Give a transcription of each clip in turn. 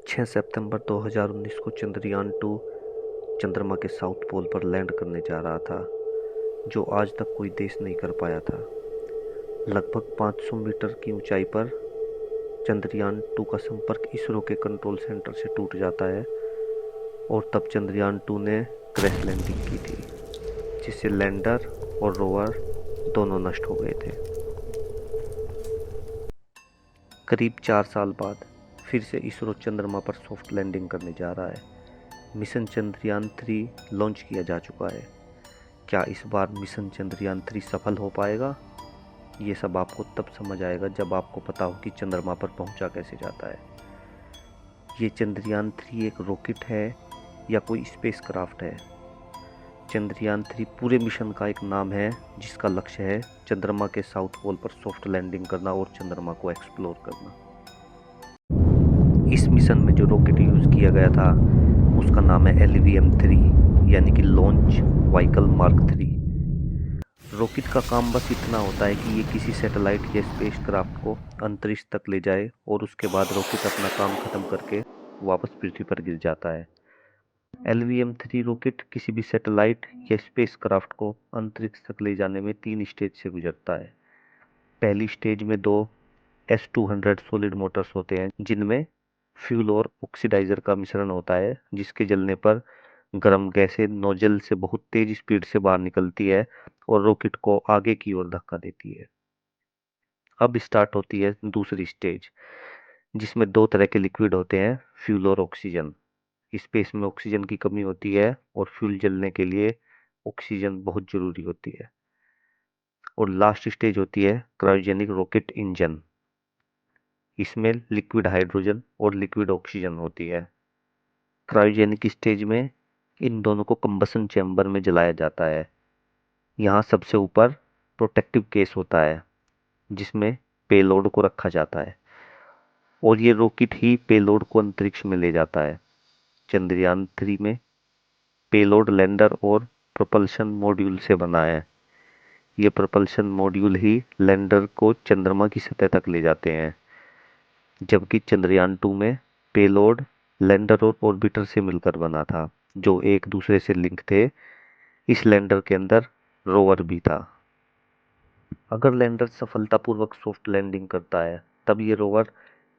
6 सितंबर 2019 को चंद्रयान 2 चंद्रमा के साउथ पोल पर लैंड करने जा रहा था, जो आज तक कोई देश नहीं कर पाया था। लगभग 500 मीटर की ऊंचाई पर चंद्रयान 2 का संपर्क इसरो के कंट्रोल सेंटर से टूट जाता है और तब चंद्रयान 2 ने क्रैश लैंडिंग की थी, जिससे लैंडर और रोवर दोनों नष्ट हो गए थे। करीब 4 साल बाद फिर से इसरो चंद्रमा पर सॉफ्ट लैंडिंग करने जा रहा है। मिशन चंद्रयान 3 लॉन्च किया जा चुका है। क्या इस बार मिशन चंद्रयान 3 सफल हो पाएगा? ये सब आपको तब समझ आएगा जब आपको पता हो कि चंद्रमा पर पहुंचा कैसे जाता है। ये चंद्रयान 3 एक रॉकेट है या कोई स्पेस क्राफ्ट है? चंद्रयान 3 पूरे मिशन का एक नाम है, जिसका लक्ष्य है चंद्रमा के साउथ पोल पर सॉफ्ट लैंडिंग करना और चंद्रमा को एक्सप्लोर करना। इस मिशन में जो रॉकेट यूज़ किया गया था उसका नाम है LVM-3 यानी कि लॉन्च व्हीकल मार्क 3। रॉकेट का काम बस इतना होता है कि ये किसी सैटेलाइट या स्पेस क्राफ्ट को अंतरिक्ष तक ले जाए और उसके बाद रॉकेट अपना काम खत्म करके वापस पृथ्वी पर गिर जाता है। LVM-3 रॉकेट किसी भी सैटेलाइट या स्पेस क्राफ्ट को अंतरिक्ष तक ले जाने में 3 स्टेज से गुजरता है। पहली स्टेज में 2 S-200 सॉलिड मोटर्स होते हैं, जिनमें फ्यूल और ऑक्सीडाइजर का मिश्रण होता है, जिसके जलने पर गर्म गैसें नोजल से बहुत तेज स्पीड से बाहर निकलती है और रॉकेट को आगे की ओर धक्का देती है। अब स्टार्ट होती है दूसरी स्टेज, जिसमें 2 तरह के लिक्विड होते हैं, फ्यूल और ऑक्सीजन। स्पेस में ऑक्सीजन की कमी होती है और फ्यूल जलने के लिए ऑक्सीजन बहुत जरूरी होती है। और लास्ट स्टेज होती है क्रायोजेनिक रॉकेट इंजन। इसमें लिक्विड हाइड्रोजन और लिक्विड ऑक्सीजन होती है। क्रायोजेनिक स्टेज में इन दोनों को कंबसन चैम्बर में जलाया जाता है। यहाँ सबसे ऊपर प्रोटेक्टिव केस होता है, जिसमें पेलोड को रखा जाता है और ये रॉकेट ही पेलोड को अंतरिक्ष में ले जाता है। चंद्रयान 3 में पेलोड लैंडर और प्रोपल्शन मॉड्यूल से बना है। ये प्रोपल्शन मॉड्यूल ही लैंडर को चंद्रमा की सतह तक ले जाते हैं, जबकि चंद्रयान 2 में पेलोड लैंडर और ऑर्बिटर से मिलकर बना था, जो एक दूसरे से लिंक थे। इस लैंडर के अंदर रोवर भी था। अगर लैंडर सफलतापूर्वक सॉफ्ट लैंडिंग करता है, तब ये रोवर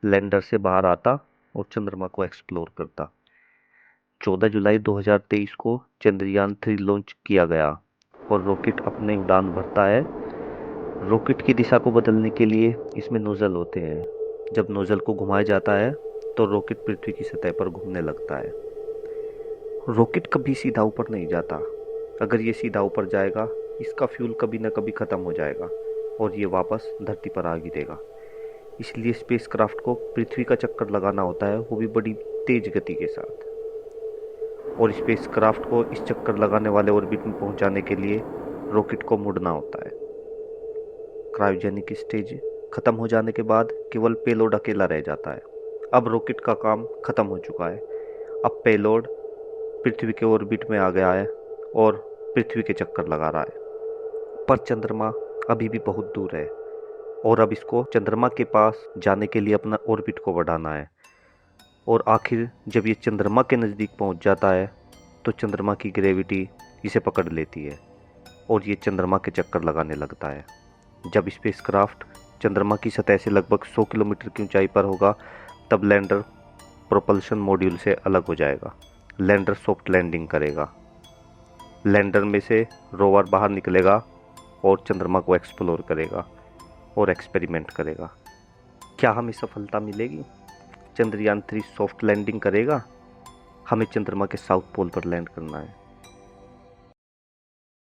लैंडर से बाहर आता और चंद्रमा को एक्सप्लोर करता। 14 जुलाई 2023 को चंद्रयान 3 लॉन्च किया गया और रॉकेट अपनी उड़ान भरता है। रॉकेट की दिशा को बदलने के लिए इसमें नोजल होते हैं। जब नोजल को घुमाया जाता है तो रॉकेट पृथ्वी की सतह पर घूमने लगता है। रॉकेट कभी सीधा ऊपर नहीं जाता। अगर ये सीधा ऊपर जाएगा, इसका फ्यूल कभी ना कभी ख़त्म हो जाएगा और ये वापस धरती पर आ गिरेगा। इसलिए स्पेसक्राफ्ट को पृथ्वी का चक्कर लगाना होता है, वो भी बड़ी तेज गति के साथ। और स्पेसक्राफ्ट को इस चक्कर लगाने वाले ऑर्बिट में पहुंचाने के लिए रॉकेट को मुड़ना होता है। क्रायोजेनिक स्टेज खत्म हो जाने के बाद केवल पेलोड अकेला रह जाता है। अब रॉकेट का काम खत्म हो चुका है। अब पेलोड पृथ्वी के ऑर्बिट में आ गया है और पृथ्वी के चक्कर लगा रहा है। पर चंद्रमा अभी भी बहुत दूर है और अब इसको चंद्रमा के पास जाने के लिए अपना ऑर्बिट को बढ़ाना है। और आखिर जब ये चंद्रमा के नज़दीक पहुंच जाता है तो चंद्रमा की ग्रेविटी इसे पकड़ लेती है और ये चंद्रमा के चक्कर लगाने लगता है। जब स्पेसक्राफ्ट चंद्रमा की सतह से लगभग 100 किलोमीटर की ऊंचाई पर होगा, तब लैंडर प्रोपल्शन मॉड्यूल से अलग हो जाएगा। लैंडर सॉफ्ट लैंडिंग करेगा। लैंडर में से रोवर बाहर निकलेगा और चंद्रमा को एक्सप्लोर करेगा और एक्सपेरिमेंट करेगा। क्या हमें सफलता मिलेगी? चंद्रयान 3 सॉफ्ट लैंडिंग करेगा? हमें चंद्रमा के साउथ पोल पर लैंड करना है।